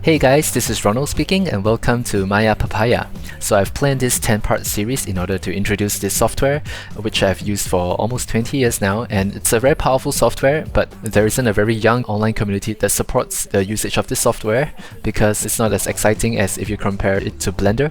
Hey guys, this is Ronald speaking and welcome to Maya Papaya. So I've planned this 10-part series in order to introduce this software, which I've used for almost 20 years now, and it's a very powerful software, but there isn't a very young online community that supports the usage of this software because it's not as exciting as if you compare it to Blender.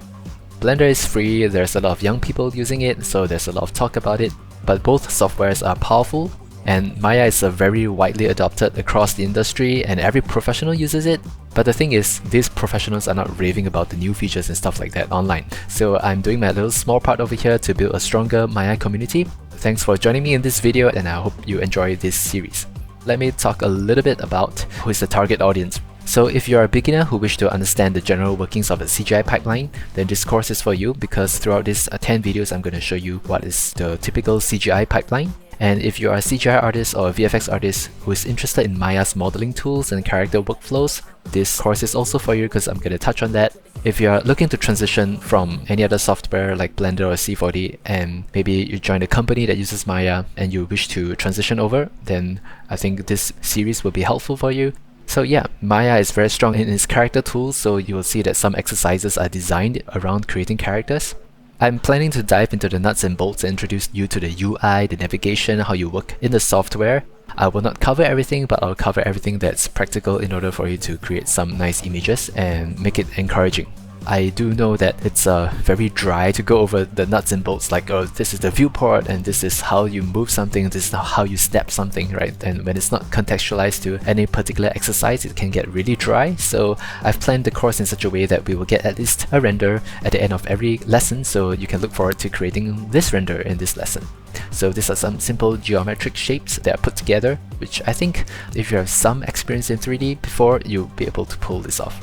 Blender is free, there's a lot of young people using it, so there's a lot of talk about it, but both softwares are powerful. And Maya is very widely adopted across the industry and every professional uses it. But the thing is, these professionals are not raving about the new features and stuff like that online. So I'm doing my little small part over here to build a stronger Maya community. Thanks for joining me in this video and I hope you enjoy this series. Let me talk a little bit about who is the target audience. So if you're a beginner who wish to understand the general workings of a CGI pipeline, then this course is for you because throughout these 10 videos I'm going to show you what is the typical CGI pipeline. And if you are a CGI artist or a VFX artist who is interested in Maya's modeling tools and character workflows, this course is also for you because I'm going to touch on that. If you are looking to transition from any other software like Blender or C4D and maybe you join a company that uses Maya and you wish to transition over, then I think this series will be helpful for you. So yeah, Maya is very strong in its character tools, so you will see that some exercises are designed around creating characters. I'm planning to dive into the nuts and bolts and introduce you to the UI, the navigation, how you work in the software. I will not cover everything, but I'll cover everything that's practical in order for you to create some nice images and make it encouraging. I do know that it's very dry to go over the nuts and bolts like, oh, this is the viewport and this is how you move something, this is how you step something, right? And when it's not contextualized to any particular exercise, it can get really dry. So I've planned the course in such a way that we will get at least a render at the end of every lesson, so you can look forward to creating this render in this lesson. So these are some simple geometric shapes that are put together, which I think if you have some experience in 3D before, you'll be able to pull this off.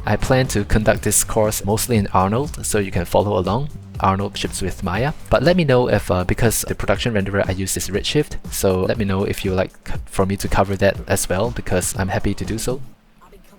I plan to conduct this course mostly in Arnold, so you can follow along. Arnold ships with Maya. But let me know if, because the production renderer I use is Redshift, so let me know if you like for me to cover that as well, because I'm happy to do so.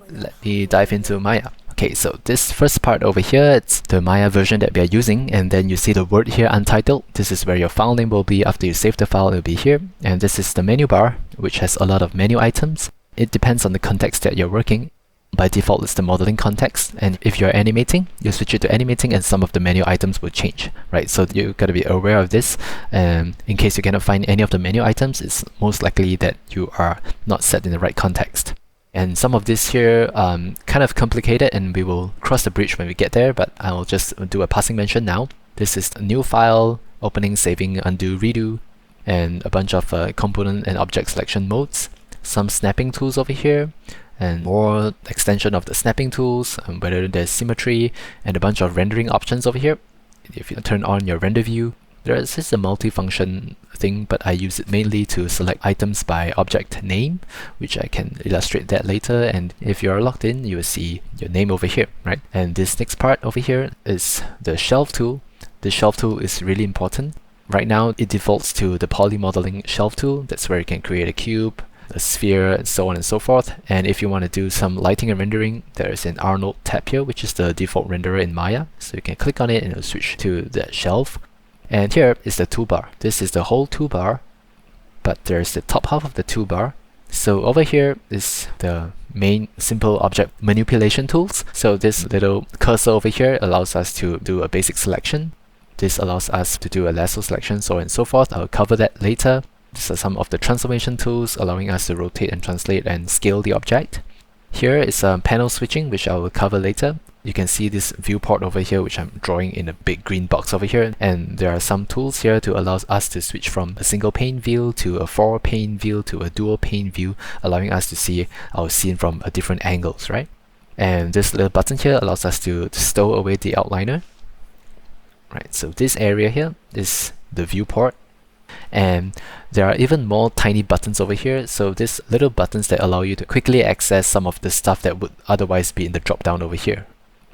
Let me dive into Maya. Okay, so this first part over here, it's the Maya version that we are using, and then you see the word here, untitled. This is where your file name will be. After you save the file, it will be here. And this is the menu bar, which has a lot of menu items. It depends on the context that you're working. By default, it's the modeling context, and if you're animating, you switch it to animating and some of the menu items will change, right? So you gotta be aware of this. In case you cannot find any of the menu items, it's most likely that you are not set in the right context. And some of this here kind of complicated, and we will cross the bridge when we get there, but I'll just do a passing mention now. This is a new file, opening, saving, undo, redo, and a bunch of component and object selection modes. Some snapping tools over here, and more extension of the snapping tools, and whether there's symmetry, and a bunch of rendering options over here. If you turn on your render view, there is just a multi-function thing, but I use it mainly to select items by object name, which I can illustrate that later. And if you're logged in, you will see your name over here, right? And this next part over here is the shelf tool. The shelf tool is really important. Right now, it defaults to the poly modeling shelf tool. That's where you can create a cube, a sphere, and so on and so forth. And if you want to do some lighting and rendering, there's an Arnold tab here, which is the default renderer in Maya. So you can click on it and it'll switch to the shelf. And here is the toolbar. This is the whole toolbar, but there's the top half of the toolbar. So over here is the main simple object manipulation tools. So this little cursor over here allows us to do a basic selection. This allows us to do a lasso selection, so on and so forth. I'll cover that later. These are some of the transformation tools allowing us to rotate and translate and scale the object. Here is panel switching, which I will cover later. You can see this viewport over here, which I'm drawing in a big green box over here. And there are some tools here to allow us to switch from a single pane view to a 4-pane view to a dual pane view, allowing us to see our scene from a different angles, right? And this little button here allows us to stow away the outliner. Right, so this area here is the viewport. And there are even more tiny buttons over here, so these little buttons that allow you to quickly access some of the stuff that would otherwise be in the drop down over here.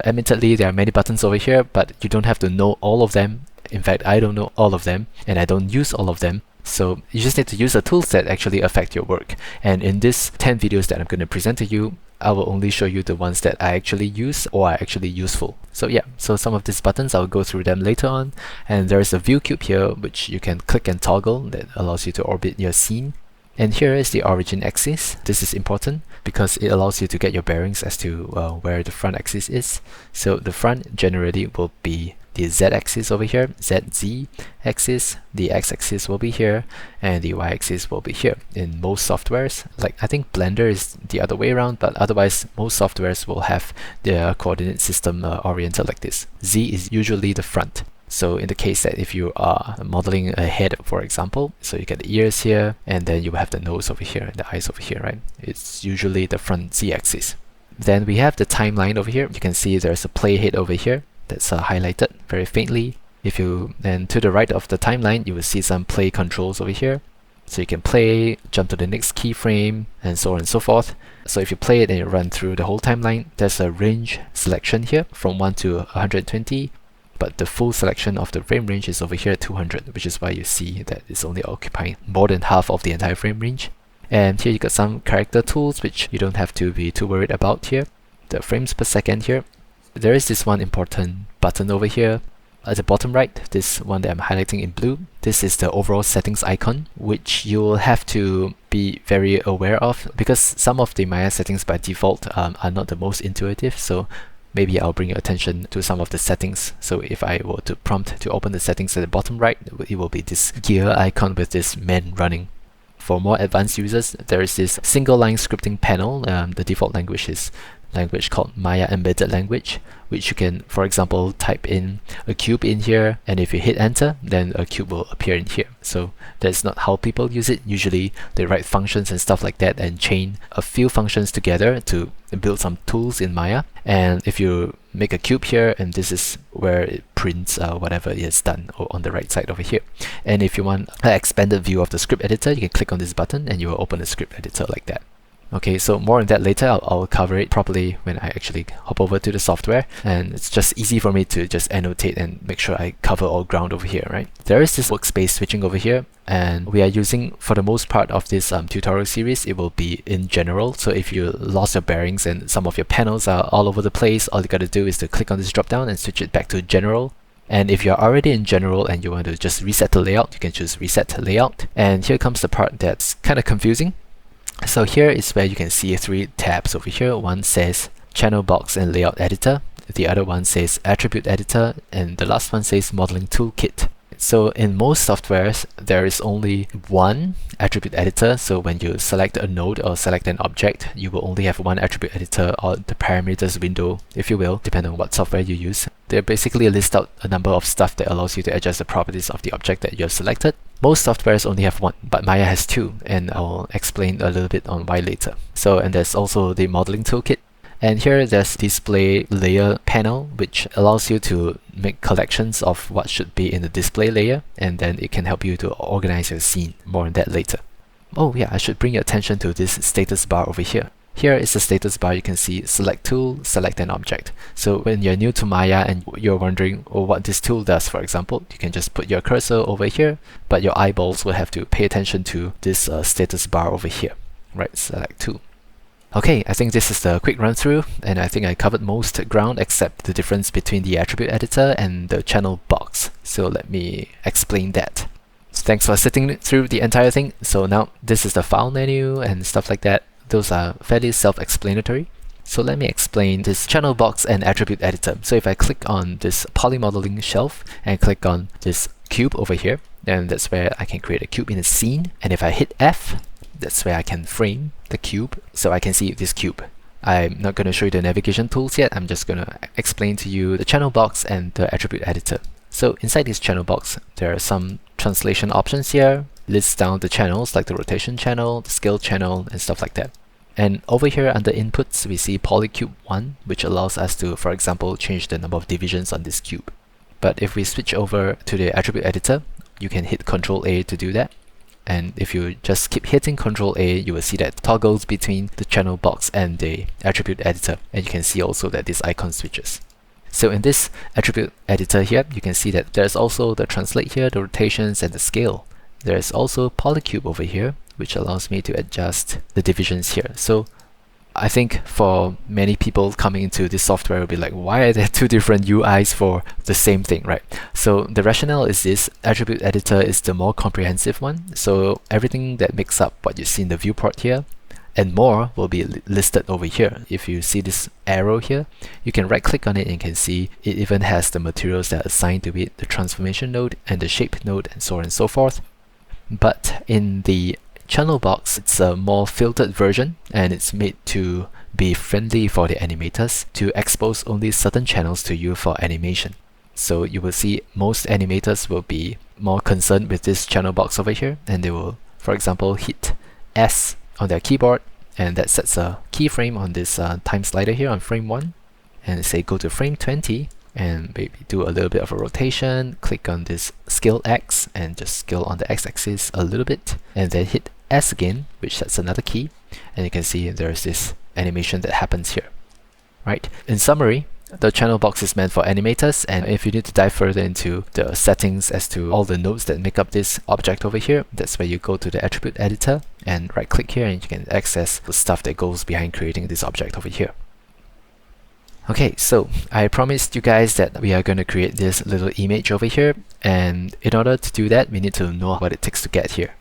Admittedly, there are many buttons over here, but you don't have to know all of them. In fact, I don't know all of them, and I don't use all of them. So you just need to use the tools that actually affect your work. And in these 10 videos that I'm going to present to you, I will only show you the ones that I actually use or are actually useful. So yeah, so some of these buttons, I'll go through them later on. And there's a view cube here, which you can click and toggle that allows you to orbit your scene. And here is the origin axis. This is important because it allows you to get your bearings as to where the front axis is. So the front generally will be the z-axis over here, z axis, the x-axis will be here, and the y-axis will be here. In most softwares, like I think Blender is the other way around, but otherwise most softwares will have their coordinate system oriented like this. Z is usually the front. So in the case that if you are modeling a head, for example, so you get the ears here, and then you have the nose over here and the eyes over here, right? It's usually the front z-axis. Then we have the timeline over here. You can see there's a playhead over here that's highlighted very faintly. If you then to the right of the timeline, you will see some play controls over here. So you can play, jump to the next keyframe, and so on and so forth. So if you play it and you run through the whole timeline, there's a range selection here from 1 to 120. But the full selection of the frame range is over here at 200, which is why you see that it's only occupying more than half of the entire frame range. And here you got some character tools which you don't have to be too worried about here. The frames per second here. There is this one important button over here at the bottom right, this one that I'm highlighting in blue. This is the overall settings icon, which you'll have to be very aware of because some of the Maya settings by default are not the most intuitive. So maybe I'll bring your attention to some of the settings. So if I were to prompt to open the settings at the bottom right, it will be this gear icon with this man running. For more advanced users, there is this single line scripting panel. The default language is language called Maya Embedded Language, which you can, for example, type in a cube in here, and if you hit enter, then a cube will appear in here. So that's not how people use it. Usually they write functions and stuff like that and chain a few functions together to build some tools in Maya. And if you make a cube here, and this is where it prints whatever it has done on the right side over here. And if you want an expanded view of the script editor, you can click on this button and you will open the script editor like that. Okay, so more on that later. I'll cover it properly when I actually hop over to the software, and it's just easy for me to just annotate and make sure I cover all ground over here, right? There is this workspace switching over here, and we are using, for the most part of this tutorial series, it will be in general. So if you lost your bearings and some of your panels are all over the place, all you gotta do is to click on this drop down and switch it back to general. And if you're already in general and you want to just reset the layout, you can choose reset layout. And here comes the part that's kind of confusing. So here is where you can see 3 tabs over here. One says channel box and layout editor, the other one says attribute editor, and the last one says modeling toolkit. So in most softwares, there is only one attribute editor. So when you select a node or select an object, you will only have one attribute editor, or the parameters window, if you will, depending on what software you use. They basically list out a number of stuff that allows you to adjust the properties of the object that you have selected. Most softwares only have one, but Maya has 2, and I'll explain a little bit on why later. So, and there's also the modeling toolkit. And here there's display layer panel, which allows you to make collections of what should be in the display layer, and then it can help you to organize your scene. More on that later. Oh yeah, I should bring your attention to this status bar over here. Here is the status bar. You can see select tool, select an object. So when you're new to Maya and you're wondering what this tool does, for example, you can just put your cursor over here, but your eyeballs will have to pay attention to this status bar over here. Right, select tool. Okay, I think this is the quick run through, and I think I covered most ground except the difference between the attribute editor and the channel box. So let me explain that. Thanks for sitting through the entire thing. So now this is the file menu and stuff like that. Those are fairly self-explanatory. So let me explain this channel box and attribute editor. So if I click on this polymodeling shelf and click on this cube over here, then that's where I can create a cube in a scene. And if I hit F, that's where I can frame the cube so I can see this cube. I'm not going to show you the navigation tools yet. I'm just going to explain to you the channel box and the attribute editor. So inside this channel box, there are some translation options here. Lists down the channels like the rotation channel, the scale channel, and stuff like that. And over here under inputs, we see polycube 1, which allows us to, for example, change the number of divisions on this cube. But if we switch over to the attribute editor, you can hit Ctrl A to do that. And if you just keep hitting Ctrl A, you will see that it toggles between the channel box and the attribute editor. And you can see also that this icon switches. So in this attribute editor here, you can see that there's also the translate here, the rotations, and the scale. There's also polycube over here, which allows me to adjust the divisions here. So I think for many people coming into this software will be like, why are there two different UIs for the same thing, right? So the rationale is this: attribute editor is the more comprehensive one. So everything that makes up what you see in the viewport here and more will be listed over here. If you see this arrow here, you can right click on it and you can see it even has the materials that are assigned to it, the transformation node and the shape node, and so on and so forth. But in the channel box, it's a more filtered version, and it's made to be friendly for the animators to expose only certain channels to you for animation. So you will see most animators will be more concerned with this channel box over here, and they will, for example, hit S on their keyboard, and that sets a keyframe on this time slider here on frame 1, and say go to frame 20 and maybe do a little bit of a rotation, click on this scale X and just scale on the X-axis a little bit, and then hit S again, which sets another key, and you can see there's this animation that happens here. Right. In summary, the channel box is meant for animators, and if you need to dive further into the settings as to all the nodes that make up this object over here, that's where you go to the attribute editor and right click here, and you can access the stuff that goes behind creating this object over here. Okay, so I promised you guys that we are going to create this little image over here, and in order to do that, we need to know what it takes to get here.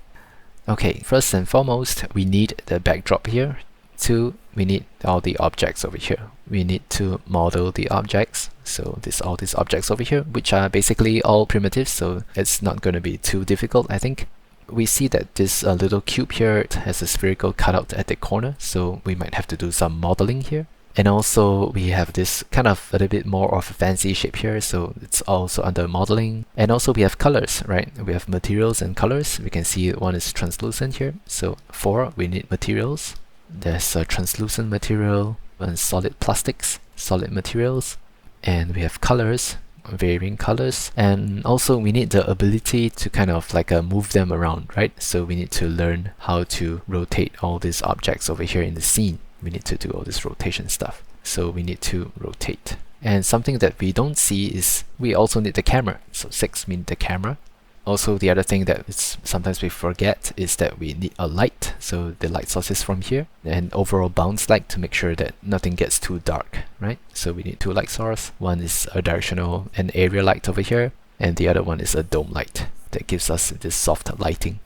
Okay, first and foremost, we need the backdrop here. 2, we need all the objects over here. We need to model the objects. So all these objects over here, which are basically all primitives, so it's not going to be too difficult, I think. We see that this little cube here has a spherical cutout at the corner, so we might have to do some modeling here. And also we have this kind of a little bit more of a fancy shape here, so it's also under modeling. And also we have colors, right? We have materials and colors. We can see one is translucent here. So 4, we need materials. There's a translucent material and solid plastics, solid materials. And we have colors, varying colors. And also we need the ability to kind of like move them around, right? So we need to learn how to rotate all these objects over here in the scene. We need to do all this rotation stuff. So we need to rotate. And something that we don't see is we also need the camera. So 6, we need the camera. Also, the other thing that sometimes we forget is that we need a light. So the light source is from here, and overall bounce light to make sure that nothing gets too dark, right? So we need 2 light source. One is a directional and area light over here, and the other one is a dome light that gives us this soft lighting.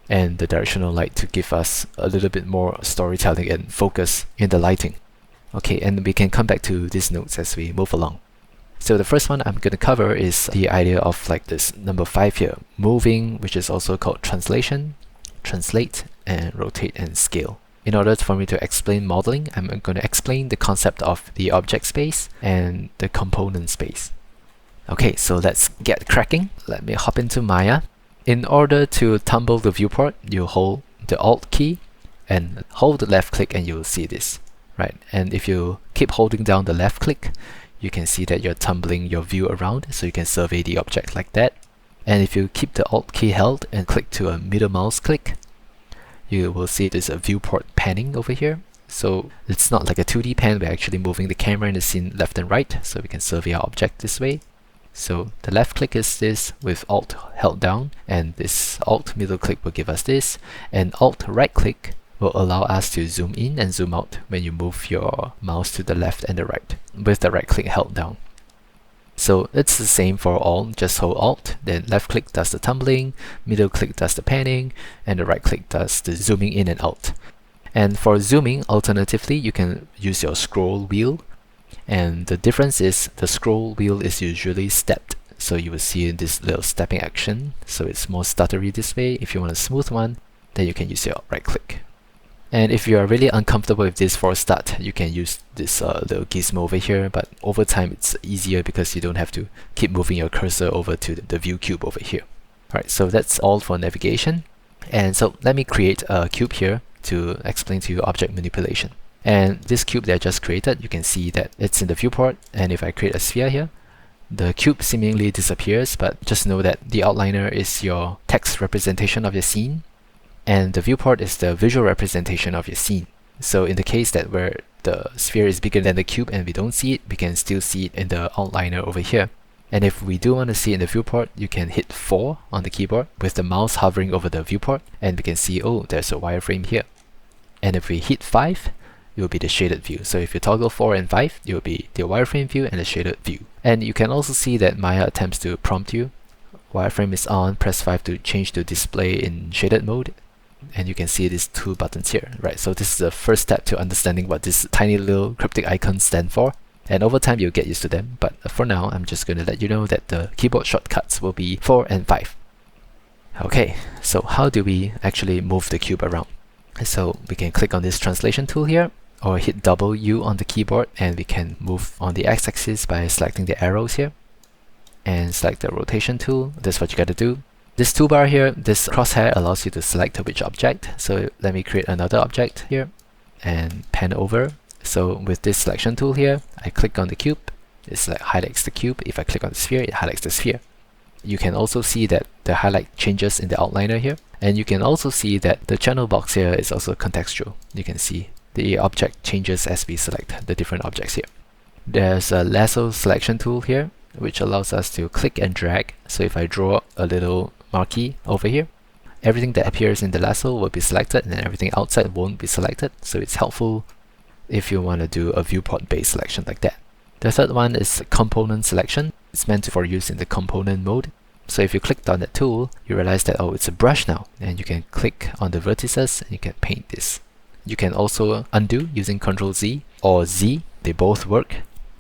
And the directional light to give us a little bit more storytelling and focus in the lighting. Okay, and we can come back to these notes as we move along. So the first one I'm going to cover is the idea of like this number 5 here, moving, which is also called translation, translate, and rotate and scale. In order for me to explain modeling, I'm going to explain the concept of the object space and the component space. Okay, so let's get cracking. Let me hop into Maya. In order to tumble the viewport, you hold the Alt key and hold the left click and you'll see this, right? And if you keep holding down the left click, you can see that you're tumbling your view around, so you can survey the object like that. And if you keep the Alt key held and click to a middle mouse click, you will see there's a viewport panning over here. So it's not like a 2D pan, we're actually moving the camera in the scene left and right, so we can survey our object this way. So the left click is this with Alt held down, and this Alt middle click will give us this, and Alt right click will allow us to zoom in and zoom out when you move your mouse to the left and the right with the right click held down. So it's the same for all, just hold Alt, then left click does the tumbling, middle click does the panning, and the right click does the zooming in and out. And for zooming, alternatively, you can use your scroll wheel. And the difference is the scroll wheel is usually stepped, so you will see this little stepping action, so it's more stuttery this way. If you want a smooth one, then you can use your right click. And if you are really uncomfortable with this for a start, you can use this little gizmo over here, but over time it's easier because you don't have to keep moving your cursor over to the view cube over here. Alright, so that's all for navigation. And so let me create a cube here to explain to you object manipulation. And this cube that I just created, you can see that it's in the viewport, and if I create a sphere here, the cube seemingly disappears, but just know that the outliner is your text representation of your scene, and the viewport is the visual representation of your scene. So in the case that where the sphere is bigger than the cube and we don't see it, we can still see it in the outliner over here. And if we do want to see it in the viewport, you can hit 4 on the keyboard with the mouse hovering over the viewport, and we can see, oh, there's a wireframe here. And if we hit 5, it will be the shaded view. So if you toggle 4 and 5, it will be the wireframe view and the shaded view. And you can also see that Maya attempts to prompt you. Wireframe is on, press 5 to change to display in shaded mode. And you can see these two buttons here, right? So this is the first step to understanding what these tiny little cryptic icons stand for. And over time, you'll get used to them. But for now, I'm just going to let you know that the keyboard shortcuts will be 4 and 5. Okay, so how do we actually move the cube around? So we can click on this translation tool here, or hit W on the keyboard, and we can move on the x-axis by selecting the arrows here. And select the rotation tool. That's what you got to do. This toolbar here, this crosshair allows you to select which object. So let me create another object here and pan over. So with this selection tool here, I click on the cube. It highlights the cube. If I click on the sphere, it highlights the sphere. You can also see that the highlight changes in the outliner here. And you can also see that the channel box here is also contextual. You can see the object changes as we select the different objects here. There's a lasso selection tool here, which allows us to click and drag. So if I draw a little marquee over here, everything that appears in the lasso will be selected and everything outside won't be selected. So it's helpful if you want to do a viewport based selection like that. The third one is component selection. It's meant for use in the component mode. So if you clicked on that tool, you realize that, oh, it's a brush now, and you can click on the vertices and you can paint this. You can also undo using Ctrl Z or Z. They both work.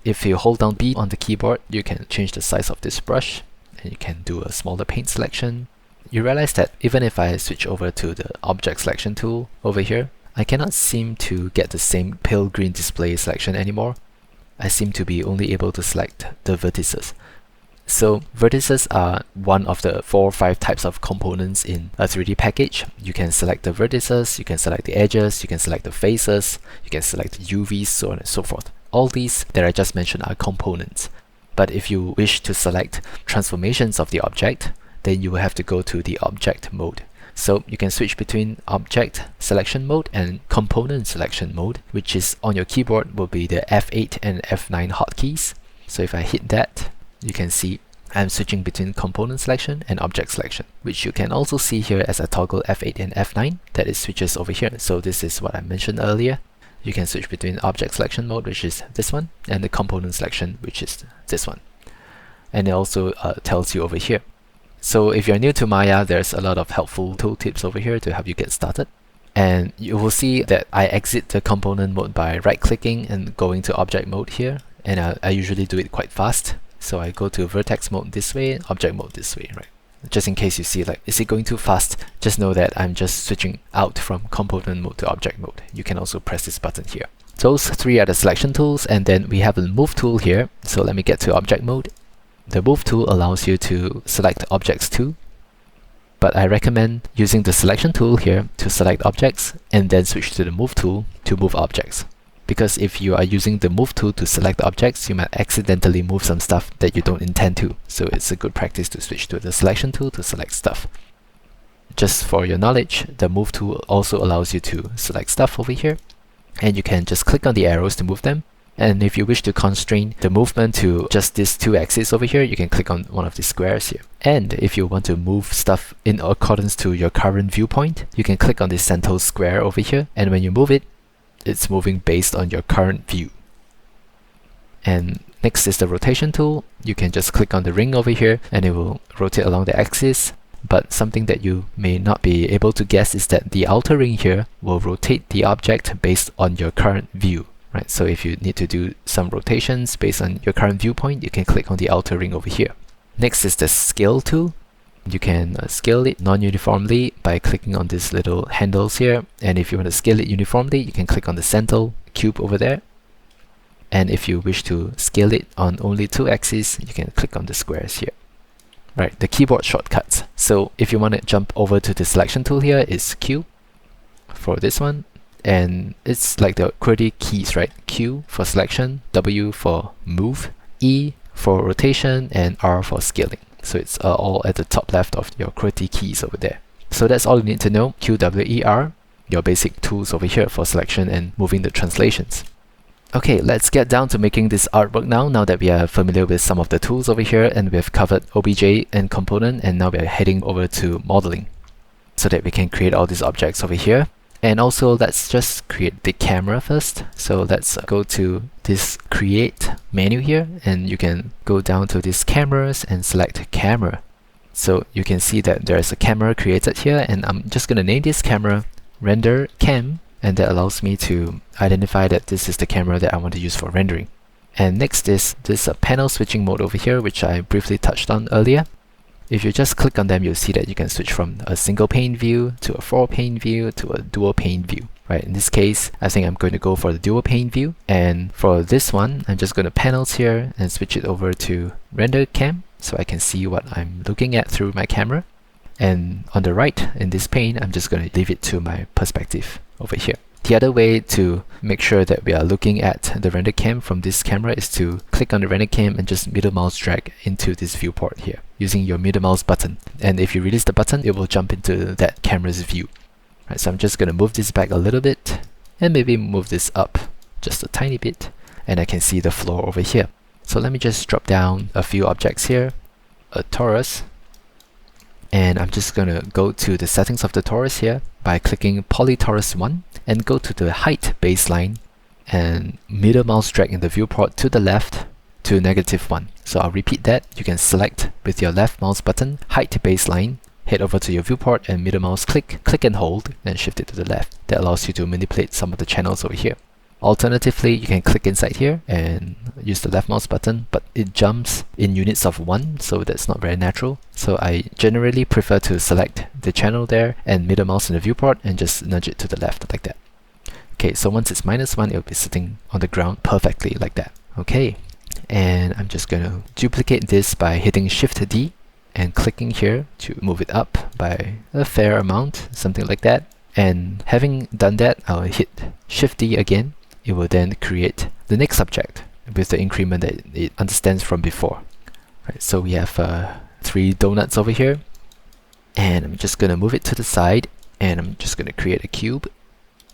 If you hold down B on the keyboard, you can change the size of this brush and you can do a smaller paint selection. You realize that even if I switch over to the object selection tool over here, I cannot seem to get the same pale green display selection anymore. I seem to be only able to select the vertices. So vertices are one of the 4 or 5 types of components in a 3D package. You can select the vertices, you can select the edges, you can select the faces, you can select the UVs, so on and so forth. All these that I just mentioned are components. But if you wish to select transformations of the object, then you will have to go to the object mode. So you can switch between object selection mode and component selection mode, which is on your keyboard will be the F8 and F9 hotkeys. So if I hit that, you can see I'm switching between component selection and object selection, which you can also see here as I toggle F8 and F9, that is switches over here. So this is what I mentioned earlier. You can switch between object selection mode, which is this one, and the component selection, which is this one. And it also tells you over here. So if you're new to Maya, there's a lot of helpful tooltips over here to help you get started. And you will see that I exit the component mode by right-clicking and going to object mode here. And I usually do it quite fast. So I go to vertex mode this way, object mode this way, right? Just in case you see like, is it going too fast? Just know that I'm just switching out from component mode to object mode. You can also press this button here. Those 3 are the selection tools, and then we have a move tool here. So let me get to object mode. The move tool allows you to select objects too, but I recommend using the selection tool here to select objects and then switch to the move tool to move objects. Because if you are using the move tool to select objects, you might accidentally move some stuff that you don't intend to. So it's a good practice to switch to the selection tool to select stuff. Just for your knowledge, the move tool also allows you to select stuff over here, and you can just click on the arrows to move them. And if you wish to constrain the movement to just these 2 axes over here, you can click on one of the squares here. And if you want to move stuff in accordance to your current viewpoint, you can click on this center square over here, and when you move it, it's moving based on your current view. And next is the rotation tool. You can just click on the ring over here and it will rotate along the axis. But something that you may not be able to guess is that the outer ring here will rotate the object based on your current view, right? So if you need to do some rotations based on your current viewpoint, you can click on the outer ring over here. Next is the scale tool. You can scale it non-uniformly by clicking on these little handles here. And if you want to scale it uniformly, you can click on the center cube over there. And if you wish to scale it on only 2 axes, you can click on the squares here. Right, the keyboard shortcuts. So if you want to jump over to the selection tool here, it's Q for this one. And it's like the QWERTY keys, right? Q for selection, W for move, E for rotation, and R for scaling. So it's all at the top left of your QWERTY keys over there. So that's all you need to know. Q, W, E, R, your basic tools over here for selection and moving the translations. Okay, let's get down to making this artwork now that we are familiar with some of the tools over here and we've covered OBJ and component, and now we're heading over to modeling so that we can create all these objects over here. And also let's just create the camera first. So let's go to this create menu here, and you can go down to these cameras and select camera. So you can see that there's a camera created here, and I'm just going to name this camera render cam, and that allows me to identify that this is the camera that I want to use for rendering. And next is this panel switching mode over here, which I briefly touched on earlier. If you just click on them, you'll see that you can switch from a single pane view to a 4-pane view to a dual pane view. Right, in this case, I think I'm going to go for the dual pane view. And for this one, I'm just going to panels here and switch it over to render cam, so I can see what I'm looking at through my camera. And on the right, in this pane, I'm just going to leave it to my perspective over here. The other way to make sure that we are looking at the render cam from this camera is to click on the render cam and just middle mouse drag into this viewport here using your middle mouse button. And if you release the button, it will jump into that camera's view. Right, so I'm just going to move this back a little bit and maybe move this up just a tiny bit, and I can see the floor over here. So let me just drop down a few objects here, a torus, and I'm just going to go to the settings of the torus here by clicking polytorus 1 and go to the height baseline and middle mouse drag in the viewport to the left to -1. So I'll repeat that. You can select with your left mouse button height baseline, head over to your viewport and middle mouse click and hold, then shift it to the left. That allows you to manipulate some of the channels over here. Alternatively, you can click inside here and use the left mouse button, but it jumps in units of 1, so that's not very natural. So I generally prefer to select the channel there and middle mouse in the viewport and just nudge it to the left like that. Okay, so once it's -1, it'll be sitting on the ground perfectly like that. Okay, and I'm just going to duplicate this by hitting Shift D and clicking here to move it up by a fair amount, something like that. And having done that, I'll hit Shift D again. It will then create the next object with the increment that it understands from before. Right, so we have 3 donuts over here, and I'm just going to move it to the side, and I'm just going to create a cube,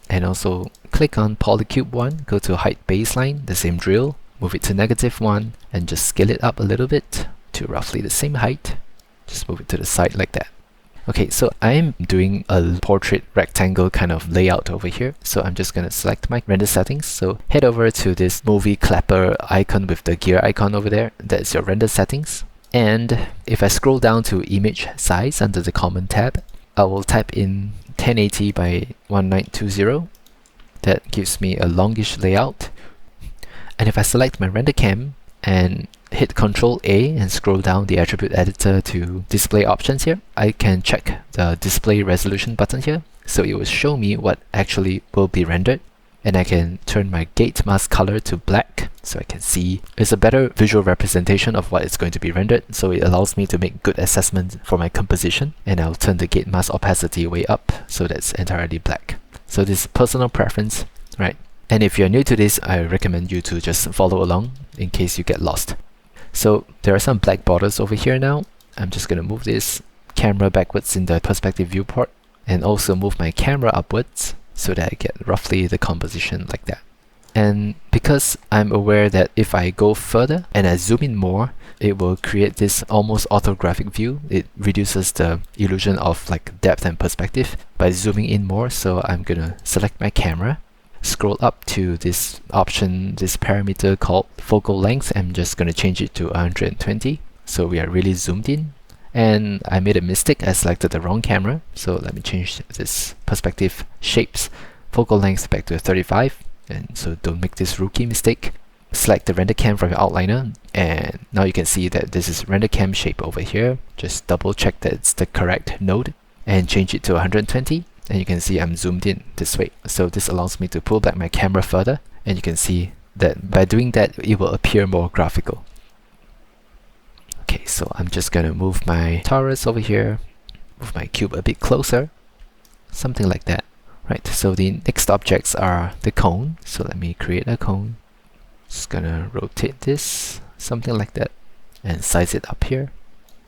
and also click on polycube 1, go to height baseline, the same drill, move it to -1, and just scale it up a little bit to roughly the same height. Just move it to the side like that. Okay, so I'm doing a portrait rectangle kind of layout over here. So I'm just going to select my render settings. So head over to this movie clapper icon with the gear icon over there. That's your render settings. And if I scroll down to image size under the common tab, I will type in 1080 by 1920. That gives me a longish layout. And if I select my render cam and hit Ctrl A and scroll down the attribute editor to display options here, I can check the display resolution button here, so it will show me what actually will be rendered, and I can turn my gate mask color to black so I can see it's a better visual representation of what is going to be rendered, so it allows me to make good assessment for my composition. And I'll turn the gate mask opacity way up so that's entirely black. So this is personal preference, right? And if you're new to this, I recommend you to just follow along in case you get lost. So there are some black borders over here now. I'm just going to move this camera backwards in the perspective viewport and also move my camera upwards so that I get roughly the composition like that. And because I'm aware that if I go further and I zoom in more, it will create this almost orthographic view. It reduces the illusion of like depth and perspective by zooming in more. So I'm going to select my camera, scroll up to this option, this parameter called focal length. I'm just going to change it to 120, so we are really zoomed in. And I made a mistake, I selected the wrong camera, so let me change this perspective shapes focal length back to 35, and so don't make this rookie mistake. Select the render cam from your outliner, and now you can see that this is render cam shape over here. Just double check that it's the correct node and change it to 120. And you can see I'm zoomed in this way. So this allows me to pull back my camera further, and you can see that by doing that, it will appear more graphical. Okay, so I'm just going to move my torus over here, move my cube a bit closer, something like that. Right, so the next objects are the cone. So let me create a cone. Just gonna rotate this, something like that, and size it up here.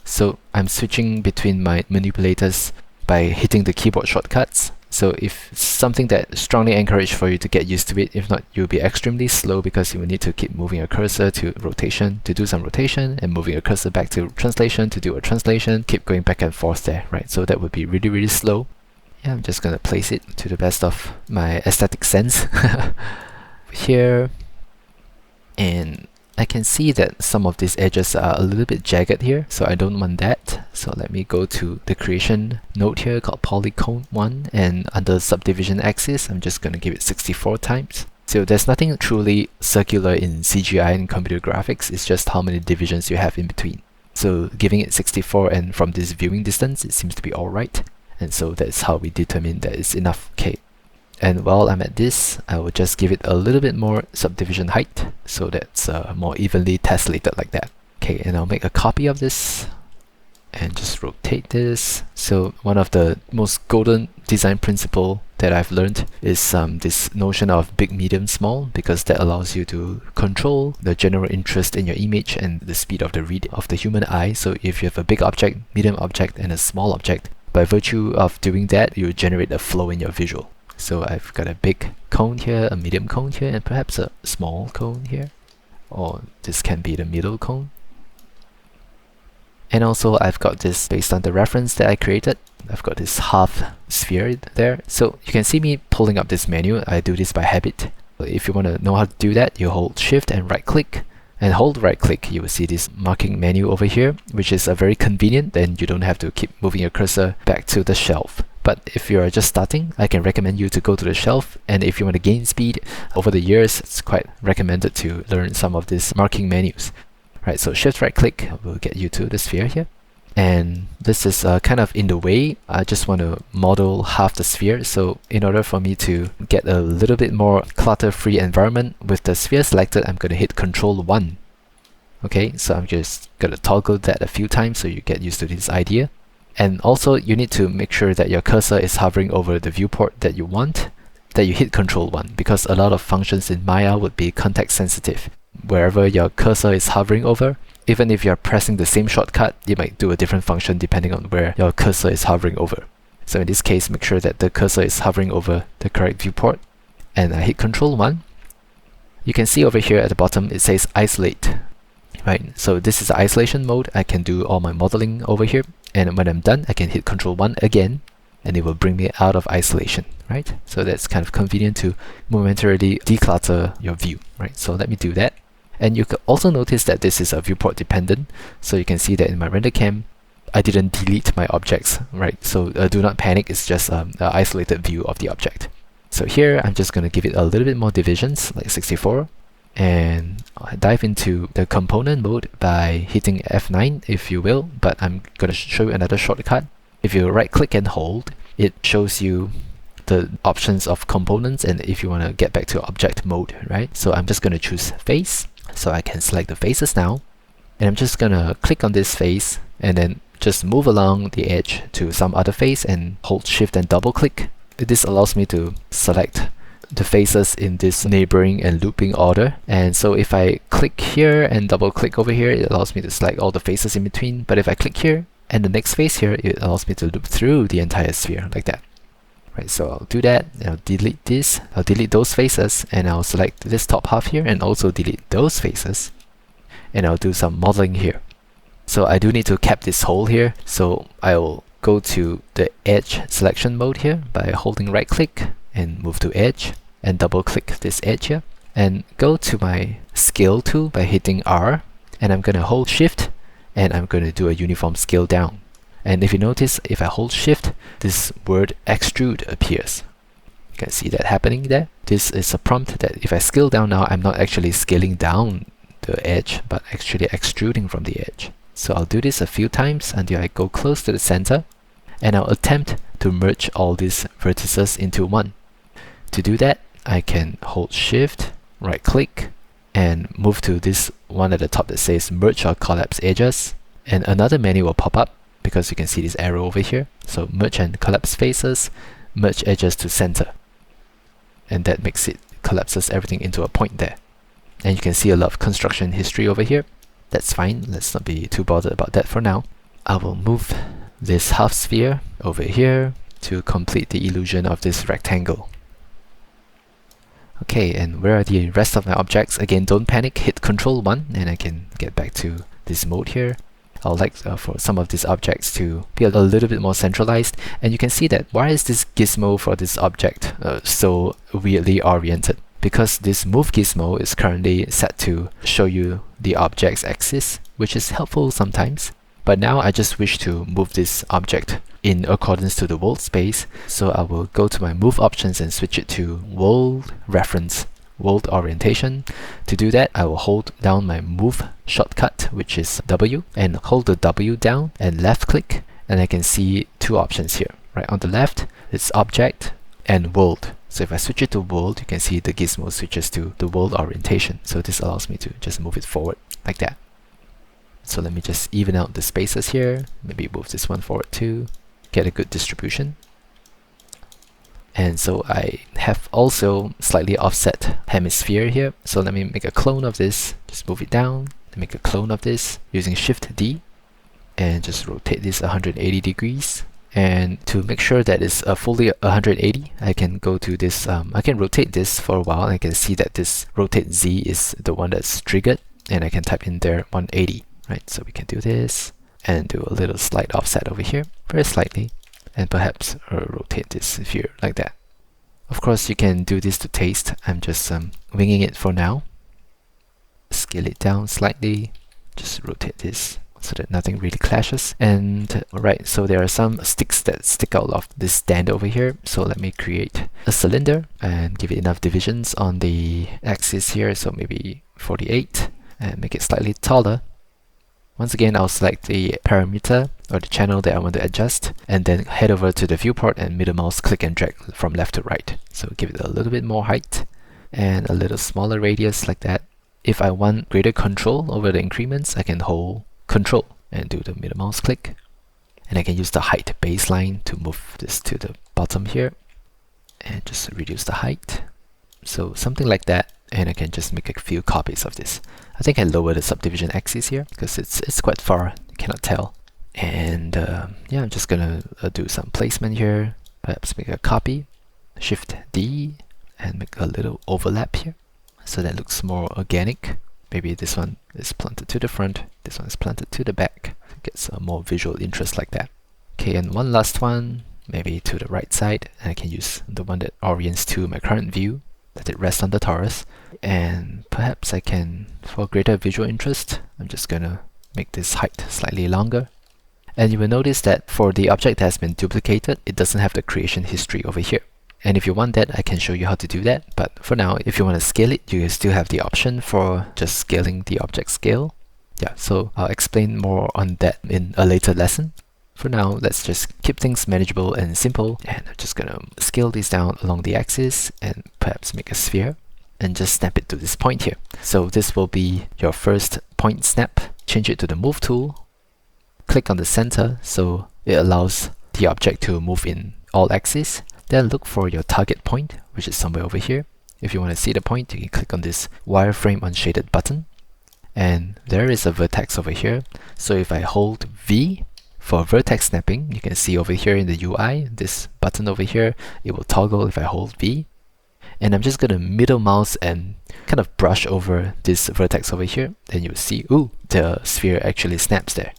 So I'm switching between my manipulators by hitting the keyboard shortcuts. So if it's something that strongly encourage for you to get used to it, if not, you'll be extremely slow because you will need to keep moving your cursor to rotation to do some rotation, and moving your cursor back to translation to do a translation, keep going back and forth there, right? So that would be really, really slow. Yeah, I'm just gonna place it to the best of my aesthetic sense here, and I can see that some of these edges are a little bit jagged here, so I don't want that. So let me go to the creation node here called polycone 1, and under subdivision axis I'm just gonna give it 64 times. So there's nothing truly circular in CGI and computer graphics, it's just how many divisions you have in between. So giving it 64, and from this viewing distance it seems to be alright, and so that's how we determine that it's enough. Okay, and while I'm at this, I will just give it a little bit more subdivision height so that's more evenly tessellated like that. Okay, and I'll make a copy of this and just rotate this. So one of the most golden design principle that I've learned is this notion of big, medium, small, because that allows you to control the general interest in your image and the speed of the read of the human eye. So if you have a big object, medium object, and a small object, by virtue of doing that, you generate a flow in your visual. So I've got a big cone here, a medium cone here, and perhaps a small cone here. Or this can be the middle cone. And also I've got this, based on the reference that I created, I've got this half sphere there. So you can see me pulling up this menu. I do this by habit. If you want to know how to do that, you hold shift and right click, and hold right click, you will see this marking menu over here, which is very convenient. Then you don't have to keep moving your cursor back to the shelf. But if you are just starting, I can recommend you to go to the shelf, and if you want to gain speed over the years, it's quite recommended to learn some of these marking menus. Right, so shift right click will get you to the sphere here. And this is kind of in the way. I just want to model half the sphere. So in order for me to get a little bit more clutter-free environment with the sphere selected, I'm going to hit Control 1. Okay, so I'm just going to toggle that a few times so you get used to this idea. And also you need to make sure that your cursor is hovering over the viewport that you want, that you hit Control 1, because a lot of functions in Maya would be context sensitive. Wherever your cursor is hovering over, even if you're pressing the same shortcut, you might do a different function depending on where your cursor is hovering over. So in this case, make sure that the cursor is hovering over the correct viewport, and I hit Control 1. You can see over here at the bottom it says isolate. Right, so this is the isolation mode. I can do all my modeling over here, and when I'm done I can hit Control 1 again, and it will bring me out of isolation, right? So that's kind of convenient to momentarily declutter your view, right? So let me do that. And you could also notice that this is a viewport dependent. So you can see that in my render cam, I didn't delete my objects, right? So do not panic, it's just an isolated view of the object. So here I'm just going to give it a little bit more divisions, like 64. And I dive into the component mode by hitting F9, if you will, but I'm going to show you another shortcut. If you right click and hold, it shows you the options of components, and if you want to get back to object mode, right? So I'm just going to choose face, so I can select the faces now, and I'm just going to click on this face and then just move along the edge to some other face and hold shift and double click. This allows me to select the faces in this neighboring and looping order, and so if I click here and double click over here, it allows me to select all the faces in between. But if I click here and the next face here, it allows me to loop through the entire sphere like that. Right, so I'll do that, and I'll delete this, I'll delete those faces, and I'll select this top half here and also delete those faces, and I'll do some modeling here. So I do need to cap this hole here, so I'll go to the edge selection mode here by holding right click and move to edge, and double click this edge here, and go to my scale tool by hitting R, and I'm going to hold shift, and I'm going to do a uniform scale down. And if you notice, if I hold shift, this word extrude appears. You can see that happening there. This is a prompt that if I scale down now, I'm not actually scaling down the edge, but actually extruding from the edge. So I'll do this a few times until I go close to the center, and I'll attempt to merge all these vertices into one. To do that, I can hold shift, right click, and move to this one at the top that says merge or collapse edges, and another menu will pop up because you can see this arrow over here. So merge and collapse faces, merge edges to center, and that makes it collapses everything into a point there. And you can see a lot of construction history over here. That's fine, let's not be too bothered about that for now. I will move this half sphere over here to complete the illusion of this rectangle. Okay, and where are the rest of my objects? Again, don't panic, hit Control 1 and I can get back to this mode here. I would like for some of these objects to be a little bit more centralized. And you can see that why is this gizmo for this object so weirdly oriented? Because this move gizmo is currently set to show you the object's axis, which is helpful sometimes. But now I just wish to move this object in accordance to the world space, so I will go to my move options and switch it to world reference, world orientation. To do that, I will hold down my move shortcut, which is W, and hold the W down and left click, and I can see two options here. Right on the left, it's object and world. So if I switch it to world, you can see the gizmo switches to the world orientation. So this allows me to just move it forward like that. So let me just even out the spaces here, maybe move this one forward too, get a good distribution. And so I have also slightly offset hemisphere here. So let me make a clone of this, just move it down, and make a clone of this using Shift D, and just rotate this 180 degrees. And to make sure that it's fully 180, I can go to this, I can rotate this for a while, and I can see that this rotate Z is the one that's triggered, and I can type in there 180, right? So we can do this, and do a little slight offset over here, very slightly, and perhaps rotate this view like that. Of course, you can do this to taste. I'm just winging it for now. Scale it down slightly, just rotate this so that nothing really clashes. And alright, so there are some sticks that stick out of this stand over here. So let me create a cylinder and give it enough divisions on the axis here. So maybe 48, and make it slightly taller. Once again, I'll select the parameter or the channel that I want to adjust, and then head over to the viewport and middle mouse click and drag from left to right. So give it a little bit more height and a little smaller radius like that. If I want greater control over the increments, I can hold Control and do the middle mouse click, and I can use the height baseline to move this to the bottom here and just reduce the height. So something like that, and I can just make a few copies of this. I think I lower the subdivision axis here because it's quite far, you cannot tell. And yeah, I'm just gonna do some placement here, perhaps make a copy, Shift D, and make a little overlap here so that looks more organic. Maybe this one is planted to the front, this one is planted to the back. It gets a more visual interest like that. Okay, and one last one, maybe to the right side, and I can use the one that orients to my current view, let it rest on the torus. And perhaps I can, for greater visual interest, I'm just gonna make this height slightly longer. And you will notice that for the object that has been duplicated, it doesn't have the creation history over here. And if you want that, I can show you how to do that. But for now, if you want to scale it, you still have the option for just scaling the object scale. Yeah, so I'll explain more on that in a later lesson. For now, let's just keep things manageable and simple. And I'm just gonna scale these down along the axis and perhaps make a sphere and just snap it to this point here. So this will be your first point snap. Change it to the move tool. Click on the center so it allows the object to move in all axes. Then look for your target point, which is somewhere over here. If you want to see the point, you can click on this wireframe unshaded button. And there is a vertex over here. So if I hold V for vertex snapping, you can see over here in the UI, this button over here, it will toggle if I hold V. And I'm just going to middle mouse and kind of brush over this vertex over here. Then you'll see, ooh, the sphere actually snaps there.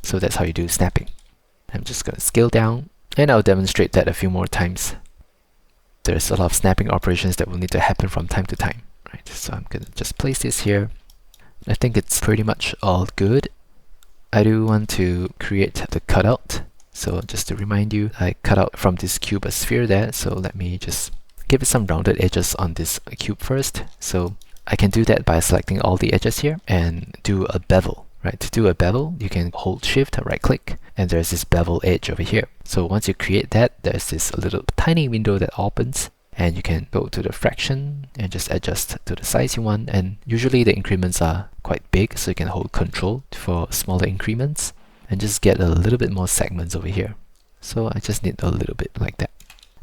So that's how you do snapping. I'm just going to scale down. And I'll demonstrate that a few more times. There's a lot of snapping operations that will need to happen from time to time. Right, so I'm gonna just place this here. I think it's pretty much all good. I do want to create the cutout. So just to remind you, I cut out from this cube a sphere there. So let me just give it some rounded edges on this cube first. So I can do that by selecting all the edges here and do a bevel. Right, to do a bevel, you can hold Shift, right click, and there's this bevel edge over here. So once you create that, there's this little tiny window that opens, and you can go to the fraction and just adjust to the size you want. And usually the increments are quite big, so you can hold Control for smaller increments and just get a little bit more segments over here. So I just need a little bit like that.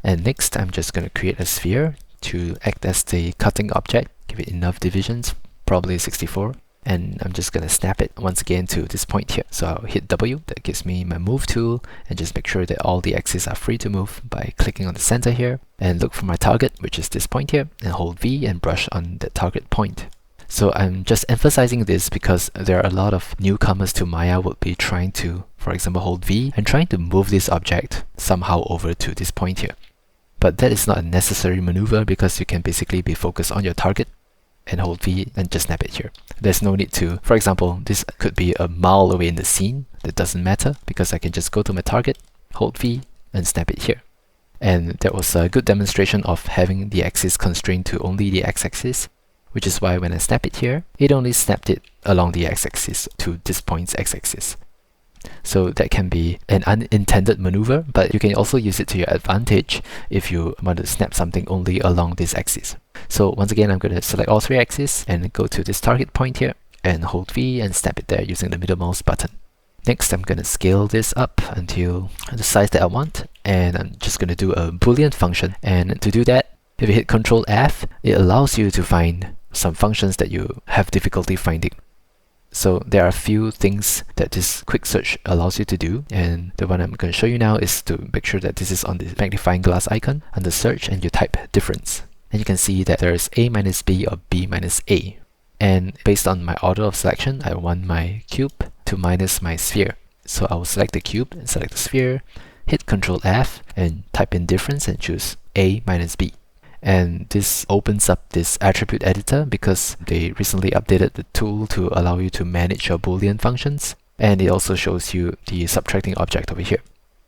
And next, I'm just going to create a sphere to act as the cutting object. Give it enough divisions, probably 64. And I'm just going to snap it once again to this point here. So I'll hit W, that gives me my move tool, and just make sure that all the axes are free to move by clicking on the center here, and look for my target, which is this point here, and hold V and brush on the target point. So I'm just emphasizing this because there are a lot of newcomers to Maya would be trying to, for example, hold V and trying to move this object somehow over to this point here. But that is not a necessary maneuver because you can basically be focused on your target and hold V and just snap it here. There's no need to, for example, this could be a mile away in the scene. That doesn't matter because I can just go to my target, hold V and snap it here. And that was a good demonstration of having the axis constrained to only the x-axis, which is why when I snap it here, it only snapped it along the x-axis to this point's x-axis. So that can be an unintended maneuver, but you can also use it to your advantage if you want to snap something only along this axis. So once again, I'm going to select all three axes and go to this target point here and hold V and snap it there using the middle mouse button. Next, I'm going to scale this up until the size that I want, and I'm just going to do a Boolean function. And to do that, if you hit Ctrl F, it allows you to find some functions that you have difficulty finding. So there are a few things that this quick search allows you to do, and the one I'm going to show you now is to make sure that this is on the magnifying glass icon under search, and you type difference. And you can see that there is A minus B or B minus A. And based on my order of selection, I want my cube to minus my sphere. So I will select the cube and select the sphere, hit Ctrl F and type in difference and choose A minus B. And this opens up this attribute editor because they recently updated the tool to allow you to manage your Boolean functions. And it also shows you the subtracting object over here,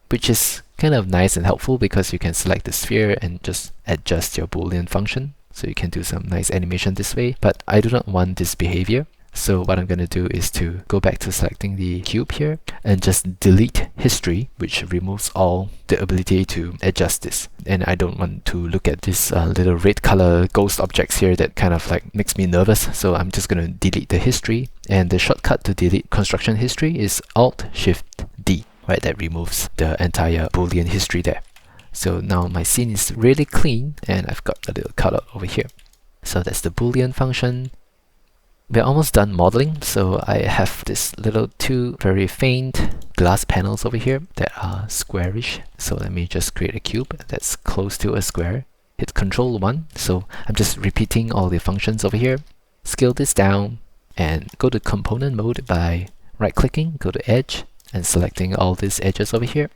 which is kind of nice and helpful because you can select the sphere and just adjust your Boolean function. So you can do some nice animation this way, but I do not want this behavior. So what I'm going to do is to go back to selecting the cube here and just delete history, which removes all the ability to adjust this. And I don't want to look at this little red color ghost objects here that kind of like makes me nervous. So I'm just going to delete the history, and the shortcut to delete construction history is Alt-Shift-D, right? That removes the entire Boolean history there. So now my scene is really clean and I've got a little cutout over here. So that's the Boolean function. We're almost done modeling, so I have this little two very faint glass panels over here that are squarish. So let me just create a cube that's close to a square. Hit Ctrl 1, so I'm just repeating all the functions over here. Scale this down and go to component mode by right-clicking, go to edge and selecting all these edges over here.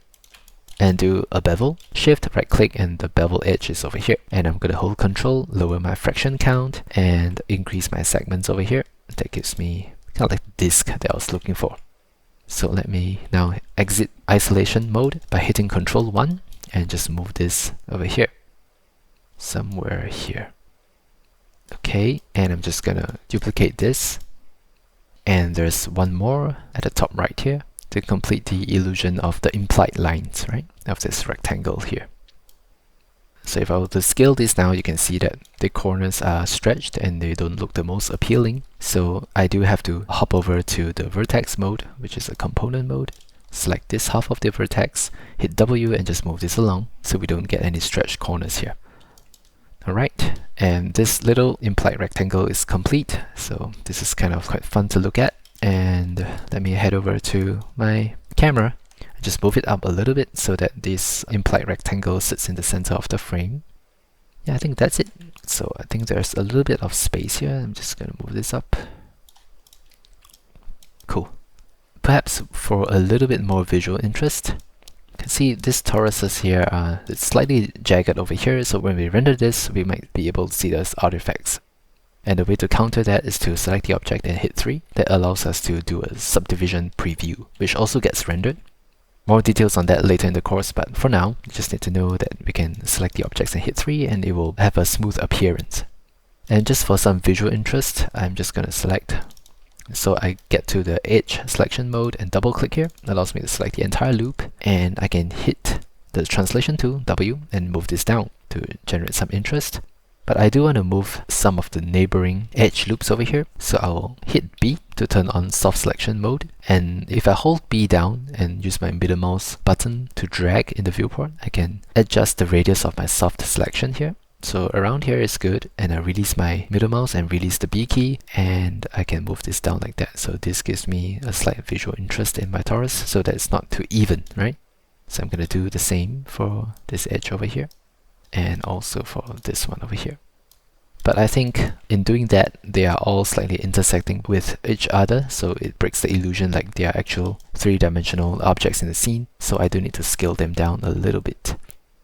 And do a bevel, shift right click and the bevel edge is over here. And I'm going to hold Control, lower my fraction count and increase my segments over here. That gives me kind of like the disk that I was looking for. So let me now exit isolation mode by hitting Control 1 and just move this over here. Somewhere here. Okay, and I'm just going to duplicate this. And there's one more at the top right here to complete the illusion of the implied lines, right, of this rectangle here. So if I were to scale this now, you can see that the corners are stretched and they don't look the most appealing. So I do have to hop over to the vertex mode, which is a component mode. Select this half of the vertex, hit W and just move this along so we don't get any stretched corners here. Alright, and this little implied rectangle is complete. So this is kind of quite fun to look at. And let me head over to my camera and just move it up a little bit so that this implied rectangle sits in the center of the frame. Yeah, I think that's it. So I think there's a little bit of space here. I'm just going to move this up. Cool. Perhaps for a little bit more visual interest, you can see these toruses here are slightly jagged over here. So when we render this, we might be able to see those artifacts. And the way to counter that is to select the object and hit 3. That allows us to do a subdivision preview, which also gets rendered. More details on that later in the course, but for now, you just need to know that we can select the objects and hit 3 and it will have a smooth appearance. And just for some visual interest, I'm just going to select. So I get to the edge selection mode and double click here. It allows me to select the entire loop, and I can hit the translation tool, W, and move this down to generate some interest. But I do want to move some of the neighboring edge loops over here. So I will hit B to turn on soft selection mode. And if I hold B down and use my middle mouse button to drag in the viewport, I can adjust the radius of my soft selection here. So around here is good. And I release my middle mouse and release the B key. And I can move this down like that. So this gives me a slight visual interest in my torus so that it's not too even, right? So I'm going to do the same for this edge over here. And also for this one over here. But I think in doing that, they are all slightly intersecting with each other, so it breaks the illusion like they are actual three-dimensional objects in the scene, so I do need to scale them down a little bit.